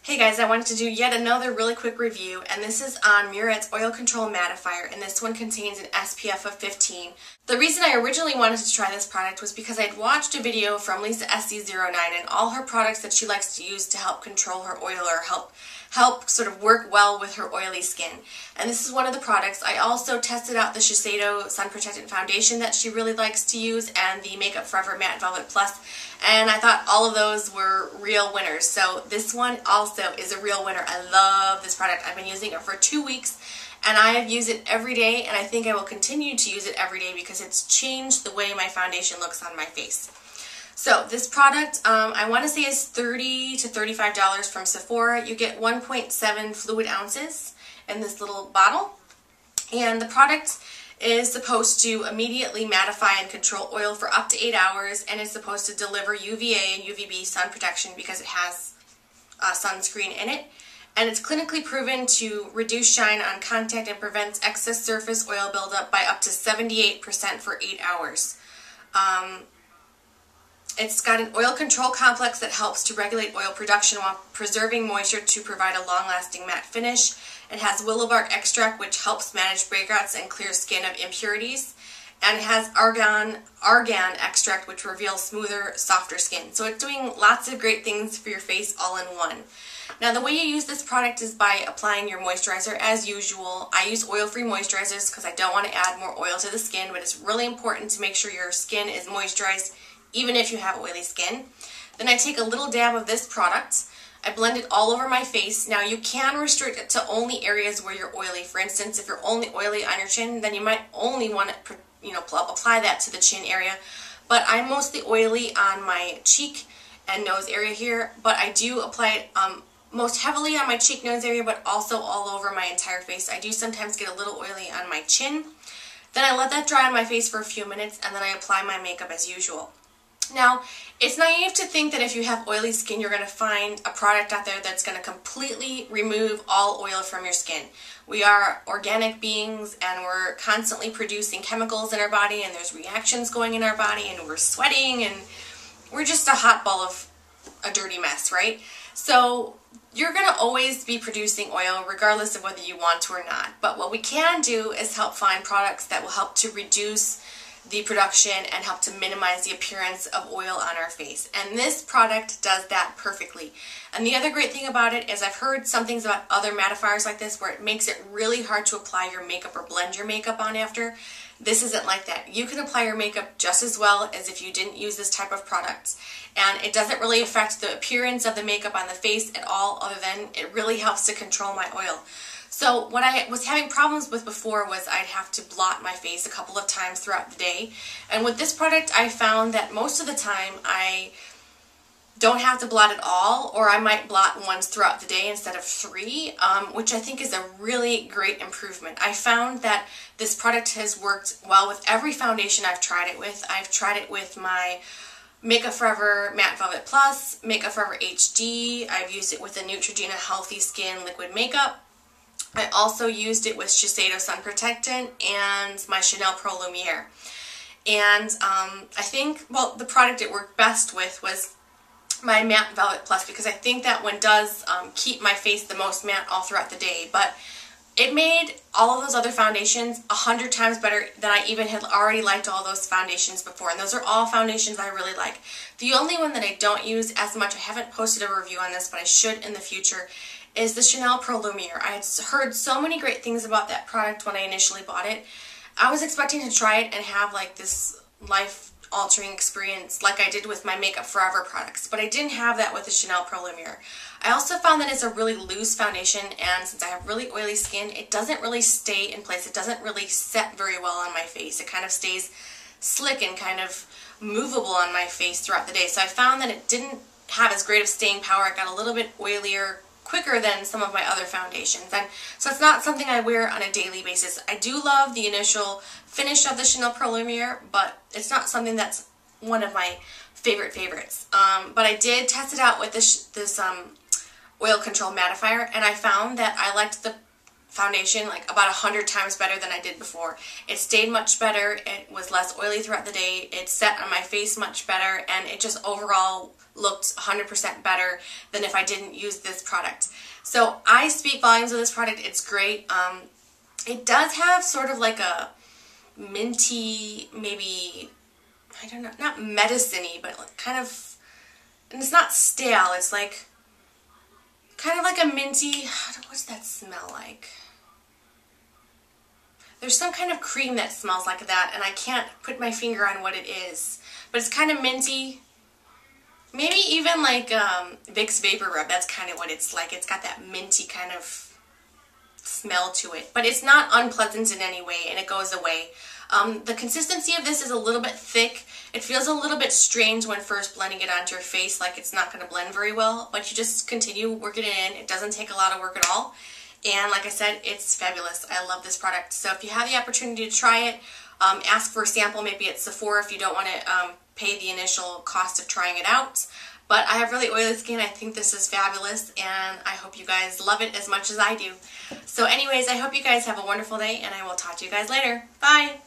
Hey guys, I wanted to do yet another really quick review, and this is on Murad's Oil Control Mattifier, and this one contains an SPF of 15. The reason I originally wanted to try this product was because I'd watched a video from Lisa SC09 and all her products that she likes to use to help control her oil or help sort of work well with her oily skin. And this is one of the products. I also tested out the Shiseido Sun Protectant Foundation that she really likes to use and the Makeup Forever Matte Velvet Plus, and I thought all of those were real winners. So this one also is a real winner. I love this product. I've been using it for 2 weeks and I have used it every day, and I think I will continue to use it every day because it's changed the way my foundation looks on my face. So this product, I want to say is $30 to $35 from Sephora. You get 1.7 fluid ounces in this little bottle, and the product is supposed to immediately mattify and control oil for up to 8 hours, and it's supposed to deliver UVA and UVB sun protection because it has sunscreen in it. And it's clinically proven to reduce shine on contact and prevents excess surface oil buildup by up to 78% for 8 hours. It's got an oil control complex that helps to regulate oil production while preserving moisture to provide a long-lasting matte finish. It has willow bark extract, which helps manage breakouts and clear skin of impurities. And it has argan extract, which reveals smoother, softer skin. So it's doing lots of great things for your face all in one. Now, the way you use this product is by applying your moisturizer as usual. I use oil-free moisturizers because I don't want to add more oil to the skin, but it's really important to make sure your skin is moisturized even if you have oily skin. Then I take a little dab of this product. I blend it all over my face. Now, you can restrict it to only areas where you're oily. For instance, if you're only oily on your chin, then you might only want to apply that to the chin area. But I'm mostly oily on my cheek and nose area here, but I do apply it most heavily on my cheek, nose area, but also all over my entire face. I do sometimes get a little oily on my chin. Then I let that dry on my face for a few minutes, and then I apply my makeup as usual. Now, it's naive to think that if you have oily skin, you're going to find a product out there that's going to completely remove all oil from your skin. We are organic beings, and we're constantly producing chemicals in our body, and there's reactions going in our body, and we're sweating, and we're just a hot ball of a dirty mess, right? So you're going to always be producing oil regardless of whether you want to or not. But what we can do is help find products that will help to reduce the production and help to minimize the appearance of oil on our face. And this product does that perfectly. And the other great thing about it is I've heard some things about other mattifiers like this where it makes it really hard to apply your makeup or blend your makeup on after. This isn't like that. You can apply your makeup just as well as if you didn't use this type of product. And it doesn't really affect the appearance of the makeup on the face at all, other than it really helps to control my oil. So what I was having problems with before was I'd have to blot my face a couple of times throughout the day. And with this product, I found that most of the time I don't have to blot at all, or I might blot once throughout the day instead of 3, which I think is a really great improvement. I found that this product has worked well with every foundation I've tried it with. I've tried it with my Makeup Forever Matte Velvet Plus, Makeup Forever HD. I've used it with the Neutrogena Healthy Skin Liquid Makeup. I also used it with Shiseido Sun Protectant and my Chanel Pro Lumiere. And I think, well, the product it worked best with was my Matte Velvet Plus, because I think that one does keep my face the most matte all throughout the day. But it made all of those other foundations 100 times better than I even had already liked all those foundations before. And those are all foundations I really like. The only one that I don't use as much, I haven't posted a review on this, but I should in the future, is the Chanel Pro Lumiere. I had heard so many great things about that product when I initially bought it. I was expecting to try it and have like this life-altering experience like I did with my Makeup Forever products, but I didn't have that with the Chanel Pro Lumiere. I also found that it's a really loose foundation, and since I have really oily skin, it doesn't really stay in place. It doesn't really set very well on my face. It kind of stays slick and kind of movable on my face throughout the day. So I found that it didn't have as great of staying power. It got a little bit oilier quicker than some of my other foundations, and so it's not something I wear on a daily basis. I do love the initial finish of the Chanel Pro Lumiere, but it's not something that's one of my favorites. But I did test it out with this oil control mattifier, and I found that I liked the foundation like about 100 times better than I did before. It stayed much better, it was less oily throughout the day, it set on my face much better, and it just overall looked 100% better than if I didn't use this product. So I speak volumes of this product. It's great. It does have sort of like a minty, maybe, I don't know, not medicine-y, but like kind of, and it's not stale, it's like kind of like a minty, what's that smell like? There's some kind of cream that smells like that, and I can't put my finger on what it is, but it's kind of minty. Maybe even like Vicks Vapor Rub, that's kind of what it's like. It's got that minty kind of smell to it, but it's not unpleasant in any way, and it goes away. The consistency of this is a little bit thick. It feels a little bit strange when first blending it onto your face, like it's not going to blend very well, but you just continue working it in. It doesn't take a lot of work at all, and like I said, it's fabulous. I love this product. So if you have the opportunity to try it, ask for a sample, maybe at Sephora if you don't want to pay the initial cost of trying it out. But I have really oily skin. I think this is fabulous, and I hope you guys love it as much as I do. So anyways, I hope you guys have a wonderful day, and I will talk to you guys later. Bye!